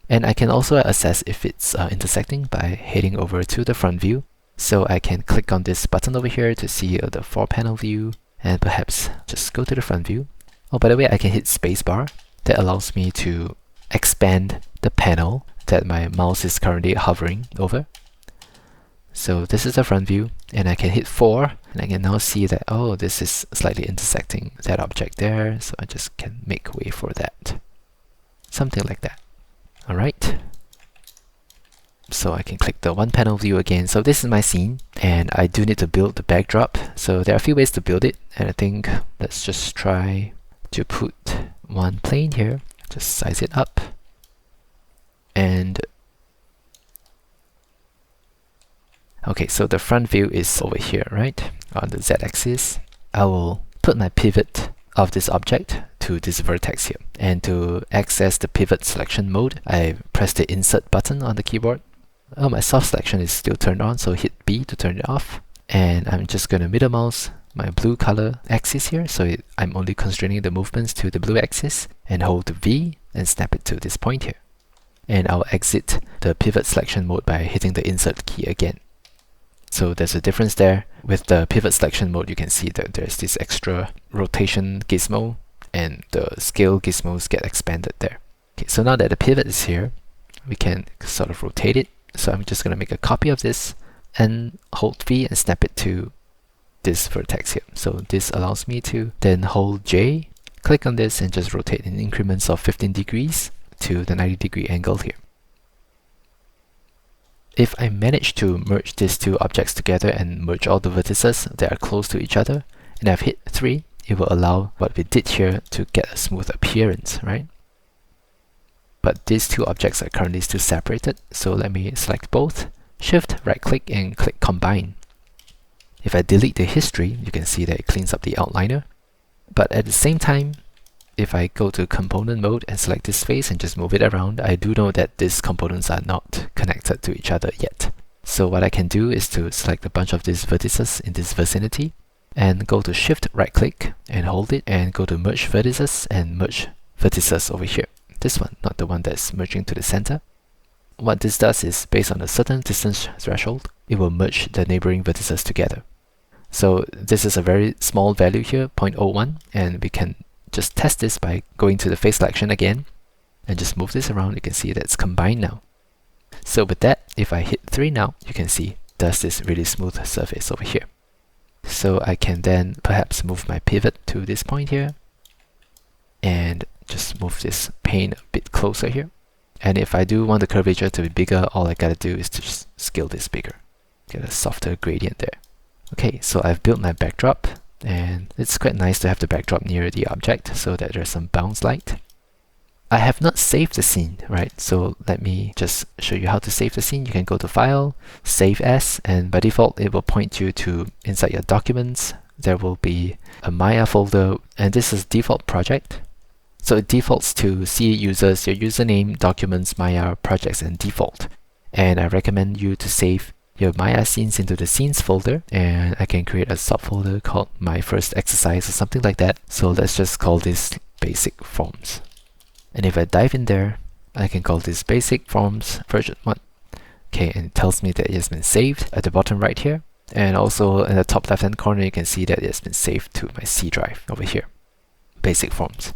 And I can also assess if it's intersecting by heading over to the front view. So I can click on this button over here to see the 4-panel view, and perhaps just go to the front view. Oh, by the way, I can hit spacebar. That allows me to expand the panel that my mouse is currently hovering over. So this is the front view, and I can hit 4, and I can now see that, oh, this is slightly intersecting that object there, so I just can make way for that. Something like that. Alright. So I can click the 1-panel view again. So this is my scene, and I do need to build the backdrop. So there are a few ways to build it, and I think let's just try to put one plane here, just size it up, and okay, so the front view is over here, right, on the z-axis. I will put my pivot of this object to this vertex here, and to access the pivot selection mode, I press the insert button on the keyboard. Oh, my soft selection is still turned on, so hit B to turn it off, and I'm just going to middle mouse my blue color axis here, so I'm only constraining the movements to the blue axis, and hold V and snap it to this point here. And I'll exit the pivot selection mode by hitting the insert key again. So there's a difference there. With the pivot selection mode, you can see that there's this extra rotation gizmo, and the scale gizmos get expanded there. Okay, so now that the pivot is here, we can sort of rotate it. So I'm just going to make a copy of this and hold V and snap it to this vertex here. So this allows me to then hold J, click on this, and just rotate in increments of 15 degrees to the 90-degree angle here. If I manage to merge these two objects together and merge all the vertices that are close to each other, and I've hit 3, it will allow what we did here to get a smooth appearance, right? But these two objects are currently still separated, so let me select both, shift, right click, and click combine. If I delete the history, you can see that it cleans up the outliner. But at the same time, if I go to component mode and select this face and just move it around, I do know that these components are not connected to each other yet. So what I can do is to select a bunch of these vertices in this vicinity, and go to shift right click and hold it, and go to merge vertices and merge vertices over here. This one, not the one that's merging to the center. What this does is, based on a certain distance threshold, it will merge the neighboring vertices together. So this is a very small value here, 0.01, and we can just test this by going to the face selection again and just move this around. You can see that it's combined now. So with that, if I hit 3 now, you can see there's this really smooth surface over here. So I can then perhaps move my pivot to this point here and just move this pane a bit closer here. And if I do want the curvature to be bigger, all I gotta do is to just scale this bigger. Get a softer gradient there. Okay, so I've built my backdrop, and it's quite nice to have the backdrop near the object so that there's some bounce light. I have not saved the scene, right? So let me just show you how to save the scene. You can go to File, Save As, and by default it will point you to inside your documents. There will be a Maya folder, and this is default project. So it defaults to C users, your username, documents, Maya, projects, and default. And I recommend you to save your Maya scenes into the scenes folder, and I can create a subfolder called my first exercise or something like that. So let's just call this basic forms. And if I dive in there, I can call this basic forms version 1. Okay, and it tells me that it has been saved at the bottom right here. And also in the top left hand corner, you can see that it has been saved to my C drive over here. Basic forms.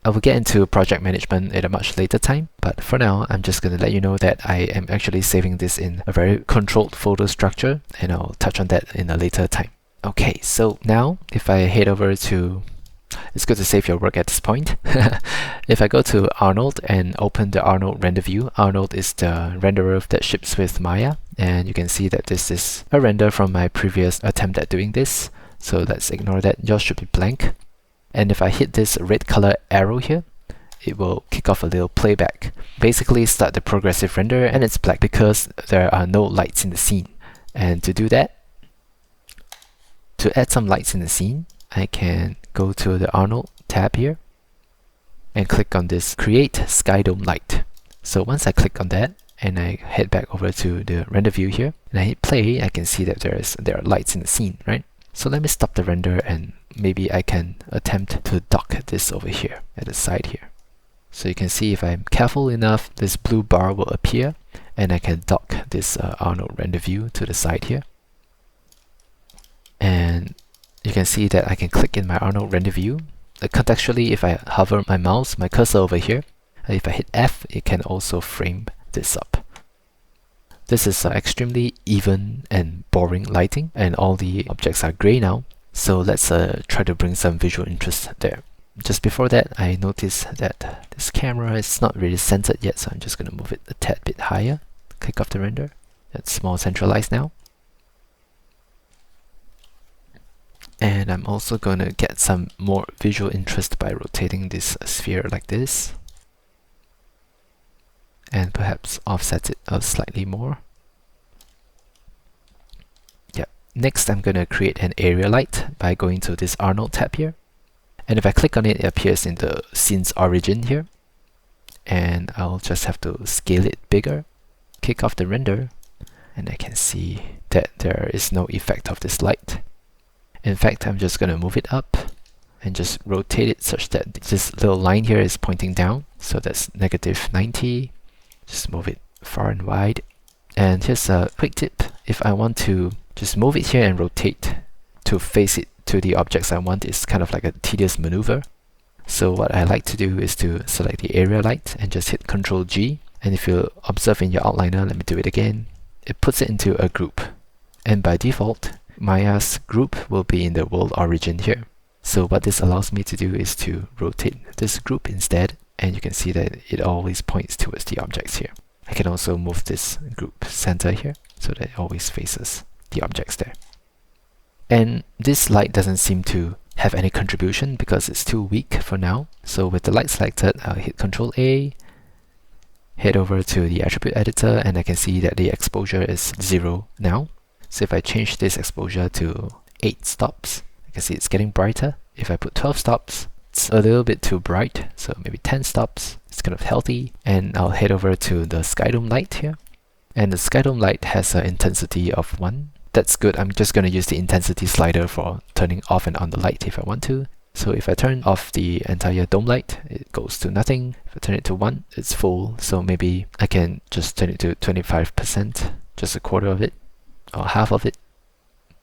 I will get into project management at a much later time, but for now, I'm just going to let you know that I am actually saving this in a very controlled folder structure, and I'll touch on that in a later time. Okay, so now if I head over to, it's good to save your work at this point. If I go to Arnold and open the Arnold render view, Arnold is the renderer that ships with Maya, and you can see that this is a render from my previous attempt at doing this. So let's ignore that, yours should be blank. And if I hit this red color arrow here, it will kick off a little playback. Basically start the progressive render, and it's black because there are no lights in the scene. And to do that, to add some lights in the scene, I can go to the Arnold tab here and click on this Create Sky Dome Light. So once I click on that and I head back over to the render view here, and I hit play, I can see that there are lights in the scene, right? So let me stop the render, and maybe I can attempt to dock this over here at the side here. So you can see if I'm careful enough, this blue bar will appear, and I can dock this Arnold render view to the side here. And you can see that I can click in my Arnold render view. Contextually, if I hover my mouse, my cursor over here, if I hit F, it can also frame this up. This is extremely even and boring lighting, and all the objects are gray now. So let's try to bring some visual interest there. Just before that, I noticed that this camera is not really centered yet, so I'm just going to move it a tad bit higher. Click off the render. That's more centralized now. And I'm also going to get some more visual interest by rotating this sphere like this. And perhaps offset it slightly more. Yeah. Next, I'm going to create an area light by going to this Arnold tab here. And if I click on it, it appears in the scene's origin here. And I'll just have to scale it bigger, kick off the render, and I can see that there is no effect of this light. In fact, I'm just going to move it up and just rotate it such that this little line here is pointing down. So that's -90. Just move it far and wide. And here's a quick tip. If I want to just move it here and rotate to face it to the objects I want, it's kind of like a tedious maneuver. So what I like to do is to select the area light and just hit Ctrl G. And if you observe in your outliner, let me do it again, it puts it into a group. And by default, Maya's group will be in the world origin here. So what this allows me to do is to rotate this group instead, and you can see that it always points towards the objects here. I can also move this group center here so that it always faces the objects there. And this light doesn't seem to have any contribution because it's too weak for now. So with the light selected, I'll hit Ctrl A, head over to the attribute editor, and I can see that the exposure is 0 now. So if I change this exposure to 8 stops, you can see it's getting brighter. If I put 12 stops, it's a little bit too bright, so maybe 10 stops, it's kind of healthy. And I'll head over to the Skydome light here. And the Skydome light has an intensity of 1. That's good. I'm just going to use the intensity slider for turning off and on the light if I want to. So if I turn off the entire dome light, it goes to nothing. If I turn it to 1, it's full. So maybe I can just turn it to 25%, just a quarter of it, or half of it.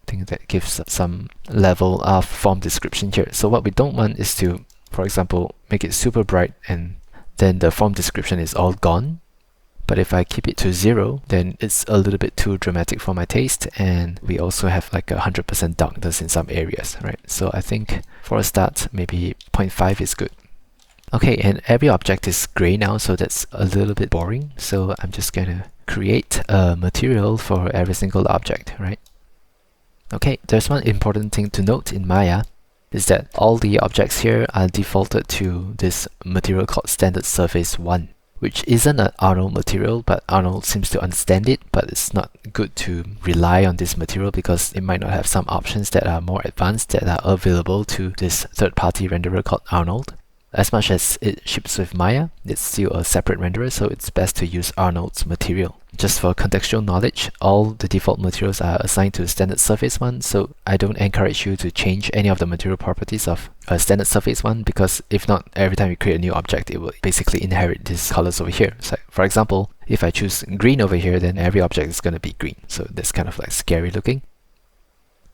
I think that gives some level of form description here. So what we don't want is to, for example, make it super bright and then the form description is all gone. But if I keep it to 0, then it's a little bit too dramatic for my taste, and we also have like 100% darkness in some areas, right? So I think for a start, maybe 0.5 is good. Okay, and every object is gray now, so that's a little bit boring. So I'm just gonna create a material for every single object, right? Okay, there's one important thing to note in Maya, is that all the objects here are defaulted to this material called Standard Surface 1. Which isn't an Arnold material, but Arnold seems to understand it, but it's not good to rely on this material because it might not have some options that are more advanced that are available to this third-party renderer called Arnold. As much as it ships with Maya, it's still a separate renderer, so it's best to use Arnold's material. Just for contextual knowledge, all the default materials are assigned to Standard Surface 1, so I don't encourage you to change any of the material properties of Standard Surface 1, because if not, every time you create a new object, it will basically inherit these colors over here. So for example, if I choose green over here, then every object is going to be green, so that's kind of like scary looking.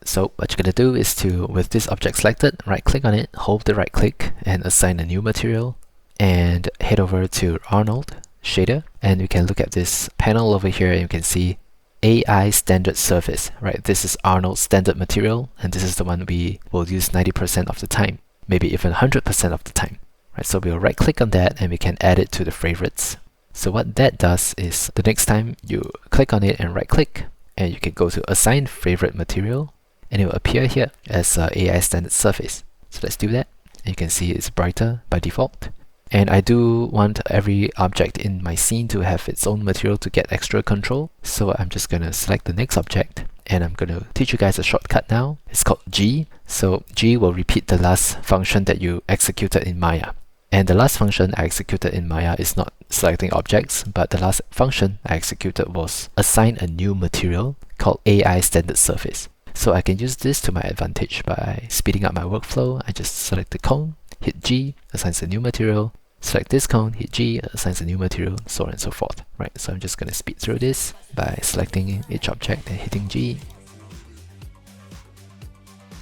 So what you're going to do is to, with this object selected, right click on it, hold the right click and assign a new material, and head over to Arnold shader, and you can look at this panel over here and you can see AI standard surface, right? This is Arnold's standard material, and this is the one we will use 90% of the time, maybe even 100% of the time, right? So we'll right click on that and we can add it to the favorites. So what that does is the next time you click on it and right click, and you can go to assign favorite material, and it will appear here as AI standard surface. So let's do that. And you can see it's brighter by default. And I do want every object in my scene to have its own material to get extra control. So I'm just going to select the next object, and I'm going to teach you guys a shortcut now. It's called G. So G will repeat the last function that you executed in Maya. And the last function I executed in Maya is not selecting objects, but the last function I executed was assign a new material called AI standard surface. So I can use this to my advantage by speeding up my workflow. I just select the cone, hit G, assigns a new material, select this cone, hit G, assigns a new material, so on and so forth. Right, so I'm just going to speed through this by selecting each object and hitting G.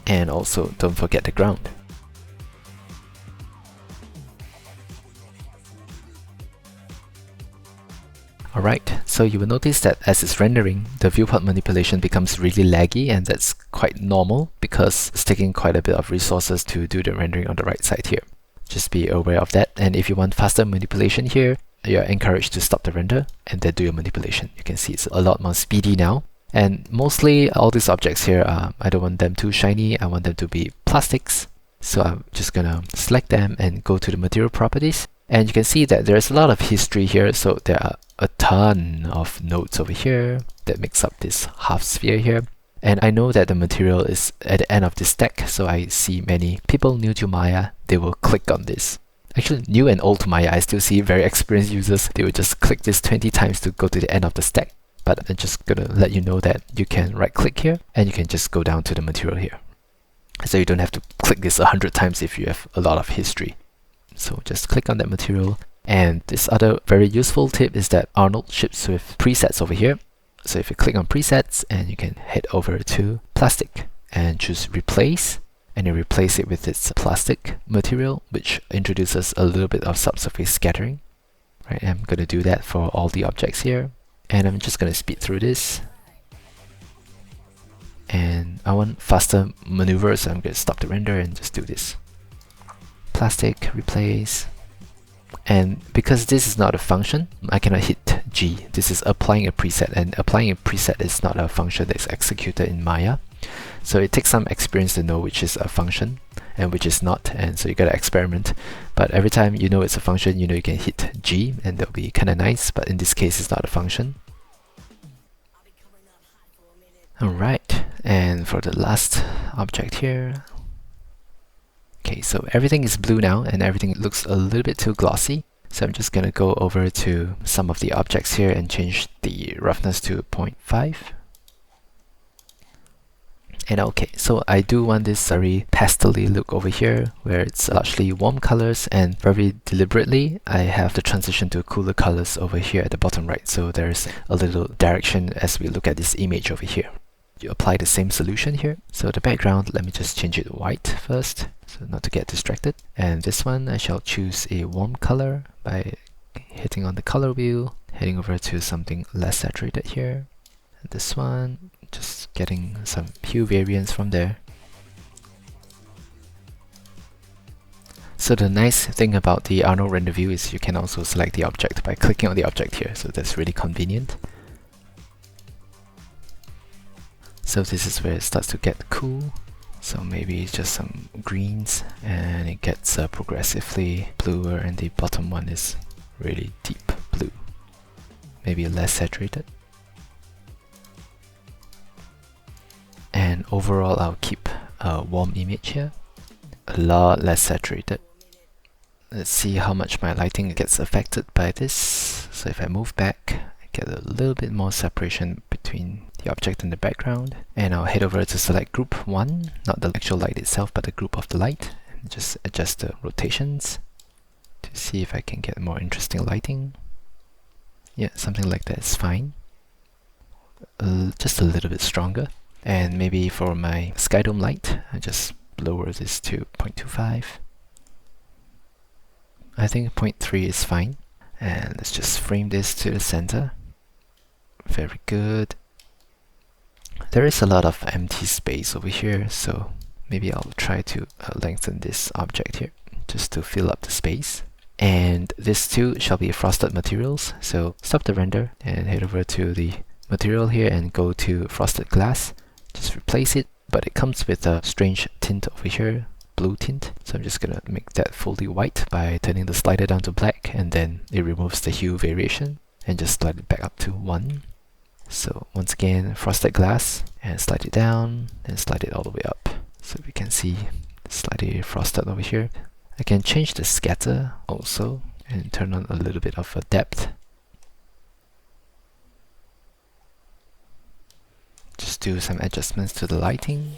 And also don't forget the ground. Alright, so you will notice that as it's rendering, the viewport manipulation becomes really laggy, and that's quite normal because it's taking quite a bit of resources to do the rendering on the right side here. Just be aware of that, and if you want faster manipulation here, you're encouraged to stop the render and then do your manipulation. You can see it's a lot more speedy now. And mostly all these objects here, I don't want them too shiny, I want them to be plastics. So I'm just gonna select them and go to the material properties. And you can see that there's a lot of history here, so there are a ton of nodes over here that makes up this half sphere here. And I know that the material is at the end of this stack, so I see many people new to Maya, they will click on this. Actually, new and old to Maya, I still see very experienced users, they will just click this 20 times to go to the end of the stack. But I'm just gonna let you know that you can right click here and you can just go down to the material here. So you don't have to click this 100 times if you have a lot of history. So just click on that material. And this other very useful tip is that Arnold ships with presets over here. So if you click on presets, and you can head over to plastic and choose replace, and you replace it with its plastic material, which introduces a little bit of subsurface scattering. Right, I'm going to do that for all the objects here, and I'm just going to speed through this. And I want faster maneuvers, so I'm going to stop the render and just do this. Plastic, replace. And because this is not a function, I cannot hit G. This is applying a preset, and applying a preset is not a function that's executed in Maya. So it takes some experience to know which is a function and which is not, and so you gotta experiment. But every time you know it's a function, you know you can hit G, and that'll be kinda nice, but in this case it's not a function. Alright, and for the last object here, okay, so everything is blue now and everything looks a little bit too glossy. So I'm just gonna go over to some of the objects here and change the roughness to 0.5. And okay, so I do want this very pastel-y look over here where it's largely warm colors, and very deliberately I have the transition to cooler colors over here at the bottom right. So there's a little direction as we look at this image over here. You apply the same solution here. So the background, let me just change it white first, so not to get distracted. And this one, I shall choose a warm color by hitting on the color wheel, heading over to something less saturated here. And this one, just getting some hue variance from there. So the nice thing about the Arnold render view is you can also select the object by clicking on the object here, so that's really convenient. So this is where it starts to get cool. So maybe just some greens, and it gets progressively bluer, and the bottom one is really deep blue. Maybe less saturated. And overall I'll keep a warm image here. A lot less saturated. Let's see how much my lighting gets affected by this. So if I move back, I get a little bit more separation between the object and the background. And I'll head over to select group 1, not the actual light itself, but the group of the light. And just adjust the rotations to see if I can get more interesting lighting. Yeah, something like that is fine. Just a little bit stronger. And maybe for my sky dome light, I just lower this to 0.25. I think 0.3 is fine. And let's just frame this to the center. Very good. There is a lot of empty space over here, so maybe I'll try to lengthen this object here just to fill up the space. And this too shall be frosted materials, so stop the render and head over to the material here and go to frosted glass. Just replace it, but it comes with a strange tint over here, blue tint. So I'm just gonna make that fully white by turning the slider down to black, and then it removes the hue variation, and just slide it back up to 1. So once again, frosted glass, and slide it down, and slide it all the way up. So we can see slightly frosted over here. I can change the scatter also and turn on a little bit of a depth. Just do some adjustments to the lighting.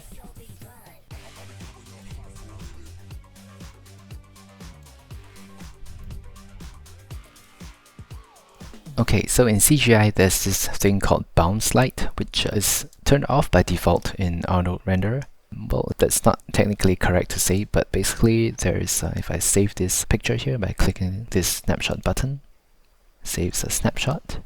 Okay, so in CGI there's this thing called bounce light, which is turned off by default in Arnold renderer. Well, that's not technically correct to say, but basically there is, if I save this picture here by clicking this snapshot button, saves a snapshot.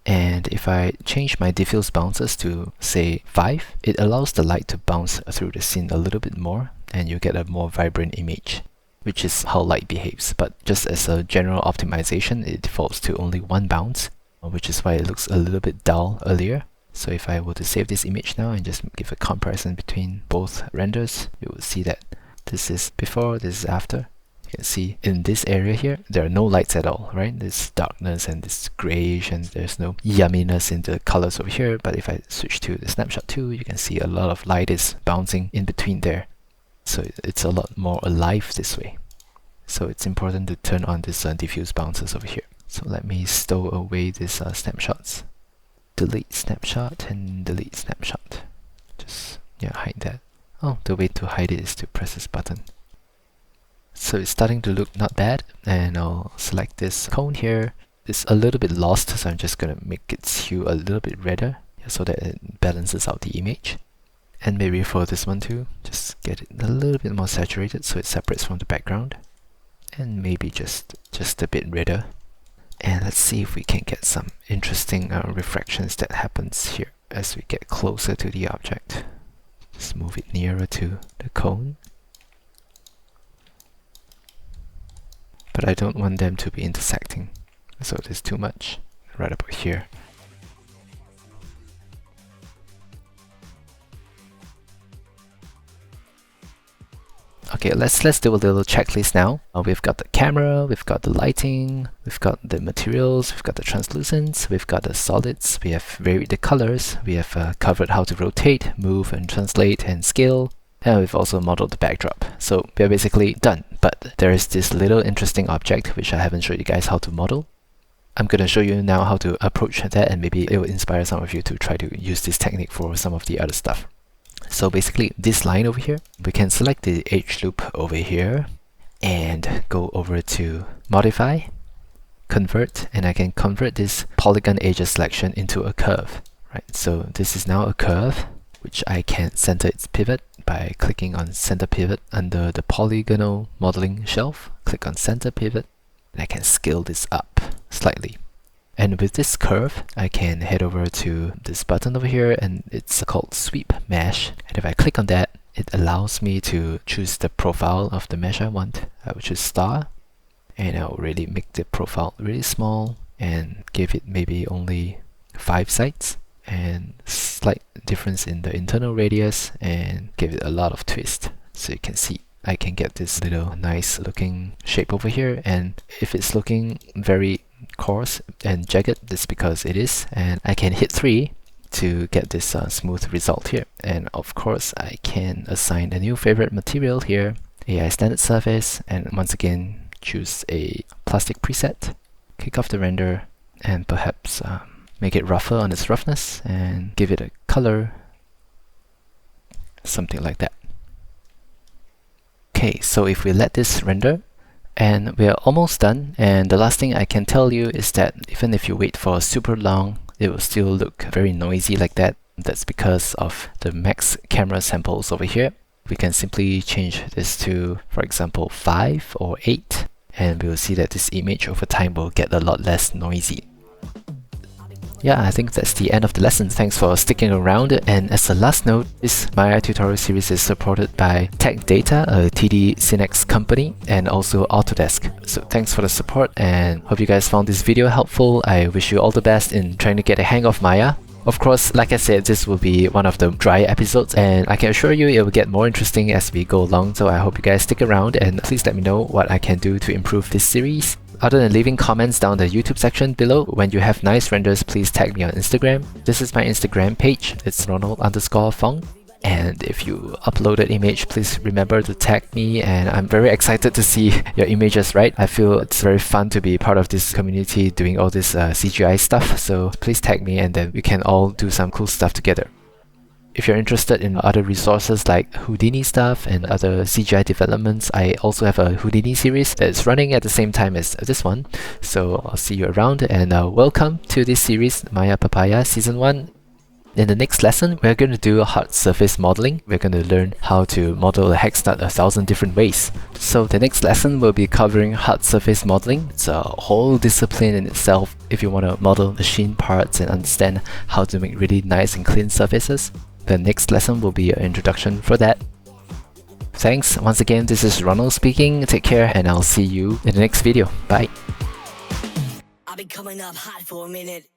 And if I change my diffuse bounces to say 5, it allows the light to bounce through the scene a little bit more, and you get a more vibrant image, which is how light behaves. But just as a general optimization, it defaults to only 1 bounce, which is why it looks a little bit dull earlier. So if I were to save this image now and just give a comparison between both renders, you will see that this is before, this is after. You can see in this area here, there are no lights at all, right? There's darkness and this grayish, and there's no yumminess in the colors over here. But if I switch to the snapshot 2, you can see a lot of light is bouncing in between there. So it's a lot more alive this way. So it's important to turn on this diffuse bounces over here. So let me stow away these snapshots. Delete snapshot and delete snapshot. Just hide that. Oh, the way to hide it is to press this button. So it's starting to look not bad, and I'll select this cone here. It's a little bit lost, so I'm just gonna make its hue a little bit redder so that it balances out the image. And maybe for this one too, just get it a little bit more saturated so it separates from the background. And maybe just a bit redder. And let's see if we can get some interesting refractions that happens here as we get closer to the object. Just move it nearer to the cone. But I don't want them to be intersecting, so there's too much right about here. Okay, let's do a little checklist now. We've got the camera, we've got the lighting, we've got the materials, we've got the translucents, we've got the solids, we have varied the colors, we have covered how to rotate, move and translate and scale, and we've also modeled the backdrop. So we're basically done, but there is this little interesting object which I haven't showed you guys how to model. I'm going to show you now how to approach that, and maybe it will inspire some of you to try to use this technique for some of the other stuff. So basically this line over here, we can select the edge loop over here and go over to modify, convert, and I can convert this polygon edges selection into a curve, right? So this is now a curve which I can center its pivot by clicking on center pivot under the polygonal modeling shelf. Click on center pivot, and I can scale this up slightly. And with this curve, I can head over to this button over here, and it's called Sweep Mesh. And if I click on that, it allows me to choose the profile of the mesh I want, which is star. And I'll really make the profile really small and give it maybe only 5 sides and slight difference in the internal radius, and give it a lot of twist. So you can see I can get this little nice looking shape over here, and if it's looking very coarse and jagged, that's because it is, and I can hit 3 to get this smooth result here. And of course I can assign a new favorite material here, AI standard surface, and once again choose a plastic preset, kick off the render, and perhaps make it rougher on its roughness and give it a color, something like that. Okay, so if we let this render, and we are almost done, and the last thing I can tell you is that even if you wait for super long, it will still look very noisy like that. That's because of the max camera samples over here. We can simply change this to, for example, 5 or 8, and we will see that this image over time will get a lot less noisy. Yeah, I think that's the end of the lesson. Thanks for sticking around. And as a last note, this Maya tutorial series is supported by Tech Data, a TD Synnex company, and also Autodesk. So thanks for the support, and hope you guys found this video helpful. I wish you all the best in trying to get a hang of Maya. Of course, like I said, this will be one of the dry episodes, and I can assure you it will get more interesting as we go along, so I hope you guys stick around, and please let me know what I can do to improve this series. Other than leaving comments down the YouTube section below, when you have nice renders, please tag me on Instagram. This is my Instagram page, it's Ronald_Fong. And if you upload an image, please remember to tag me, and I'm very excited to see your images, right? I feel it's very fun to be part of this community doing all this CGI stuff, so please tag me and then we can all do some cool stuff together. If you're interested in other resources like Houdini stuff and other CGI developments, I also have a Houdini series that's running at the same time as this one. So I'll see you around, and welcome to this series, Maya Papaya Season 1. In the next lesson, we're going to do hard surface modeling. We're going to learn how to model a hex nut 1,000 different ways. So the next lesson will be covering hard surface modeling. It's a whole discipline in itself if you want to model machine parts and understand how to make really nice and clean surfaces. The next lesson will be an introduction for that. Thanks. Once again, this is Ronald speaking. Take care, and I'll see you in the next video. Bye. I'll be coming up hot for a minute.